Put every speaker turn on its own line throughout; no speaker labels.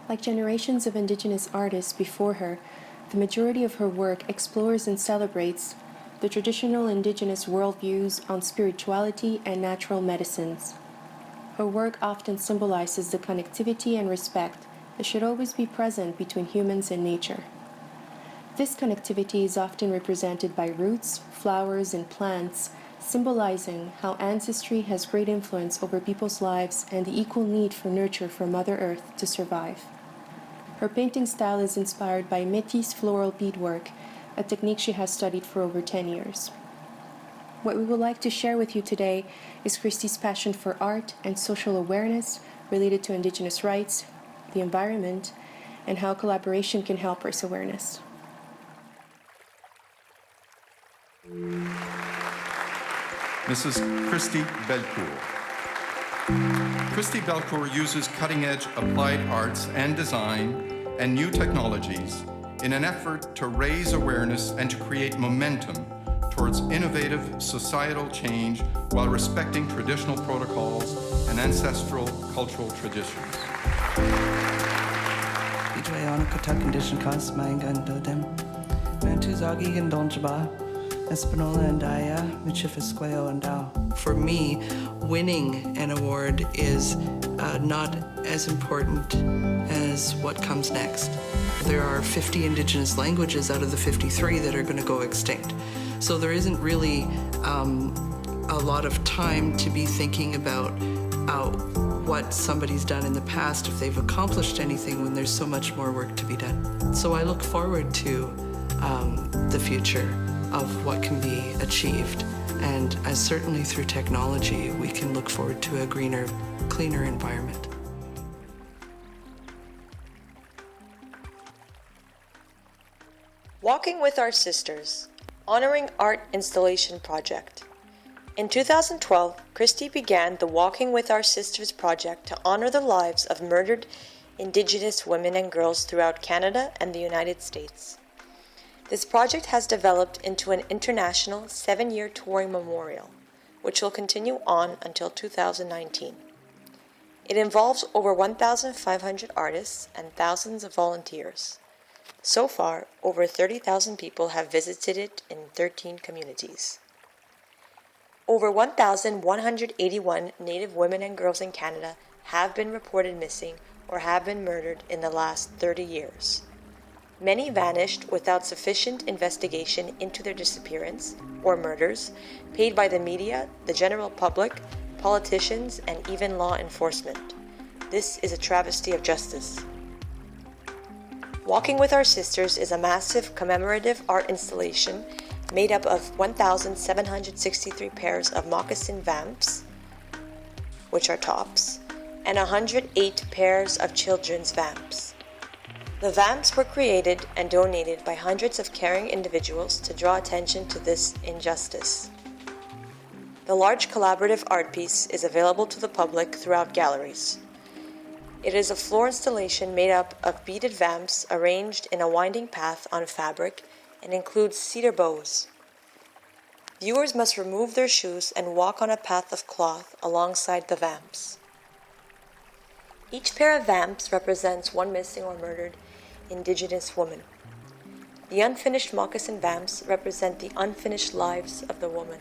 Like generations of Indigenous artists before her, the majority of her work explores and celebrates the traditional Indigenous worldviews on spirituality and natural medicines. Her work often symbolizes the connectivity and respect that should always be present between humans and nature. This connectivity is often represented by roots, flowers, and plants, symbolizing how ancestry has great influence over people's lives and the equal need for nurture for Mother Earth to survive. Her painting style is inspired by Métis floral beadwork, a technique she has studied for over 10 years. What we would like to share with you today is Christi's passion for art and social awareness related to Indigenous rights, the environment, and how collaboration can help raise awareness.
Mrs. Christi Belcourt. Christi Belcourt uses cutting-edge applied arts and design and new technologies in an effort to raise awareness and to create momentum towards innovative societal change while respecting traditional protocols and ancestral cultural traditions.
For me, winning an award is not as important as what comes next. There are 50 Indigenous languages out of the 53 that are going to go extinct. So there isn't really a lot of time to be thinking about what somebody's done in the past, if they've accomplished anything, when there's so much more work to be done. So I look forward to the future of what can be achieved. And as certainly through technology, we can look forward to a greener, cleaner environment.
Walking with Our Sisters, Honoring Art Installation Project. In 2012, Christi began the Walking with Our Sisters project to honor the lives of murdered Indigenous women and girls throughout Canada and the United States. This project has developed into an international 7-year touring memorial, which will continue on until 2019. It involves over 1,500 artists and thousands of volunteers. So far, over 30,000 people have visited it in 13 communities. Over 1,181 Native women and girls in Canada have been reported missing or have been murdered in the last 30 years. Many vanished without sufficient investigation into their disappearance or murders paid by the media, the general public, politicians, and even law enforcement. This is a travesty of justice. Walking with Our Sisters is a massive commemorative art installation made up of 1,763 pairs of moccasin vamps, which are tops, and 108 pairs of children's vamps. The vamps were created and donated by hundreds of caring individuals to draw attention to this injustice. The large collaborative art piece is available to the public throughout galleries. It is a floor installation made up of beaded vamps arranged in a winding path on fabric and includes cedar bows. Viewers must remove their shoes and walk on a path of cloth alongside the vamps. Each pair of vamps represents one missing or murdered Indigenous woman. The unfinished moccasin vamps represent the unfinished lives of the woman.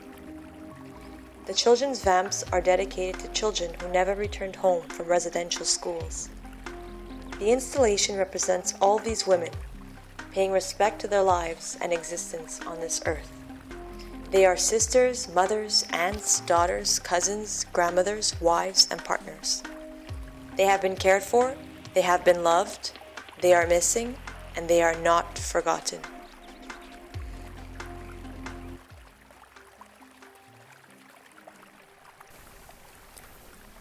The children's vamps are dedicated to children who never returned home from residential schools. The installation represents all these women, paying respect to their lives and existence on this earth. They are sisters, mothers, aunts, daughters, cousins, grandmothers, wives, and partners. They have been cared for, they have been loved, they are missing, and they are not forgotten.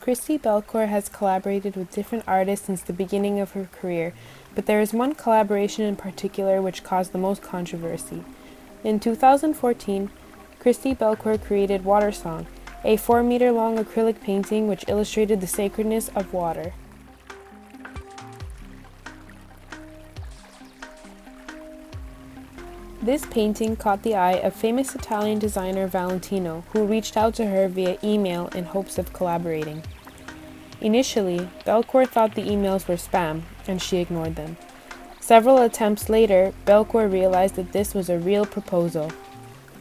Christi Belcourt has collaborated with different artists since the beginning of her career, but there is one collaboration in particular which caused the most controversy. In 2014, Christi Belcourt created Water Song, a 4-meter-long acrylic painting which illustrated the sacredness of water. This painting caught the eye of famous Italian designer Valentino, who reached out to her via email in hopes of collaborating. Initially, Belcourt thought the emails were spam, and she ignored them. Several attempts later, Belcourt realized that this was a real proposal.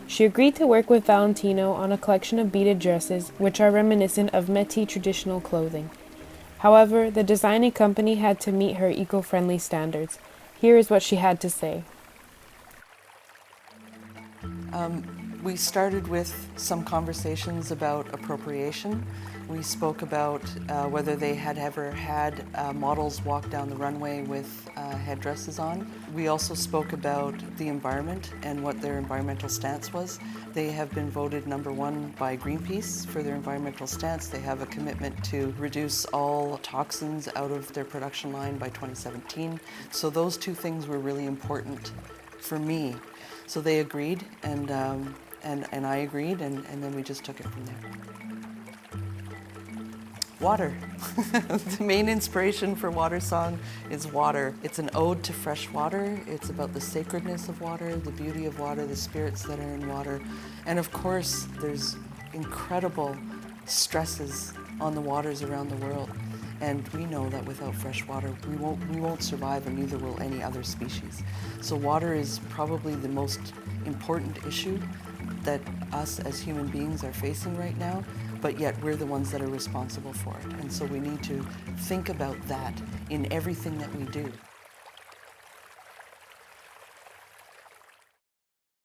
She agreed to work with Valentino on a collection of beaded dresses, which are reminiscent of Métis traditional clothing. However, the designing company had to meet her eco-friendly standards. Here is what she had to say.
We started with some conversations about appropriation. We spoke about whether they had ever had models walk down the runway with headdresses on. We also spoke about the environment and what their environmental stance was. They have been voted #1 by Greenpeace for their environmental stance. They have a commitment to reduce all toxins out of their production line by 2017. So those two things were really important for me. So they agreed, and I agreed, and then we just took it from there. Water. The main inspiration for Water Song is water. It's an ode to fresh water. It's about the sacredness of water, the beauty of water, the spirits that are in water. And of course, there's incredible stresses on the waters around the world. And we know that without fresh water, we won't survive, and neither will any other species. So water is probably the most important issue that us as human beings are facing right now, but yet we're the ones that are responsible for it. And so we need to think about that in everything that we do.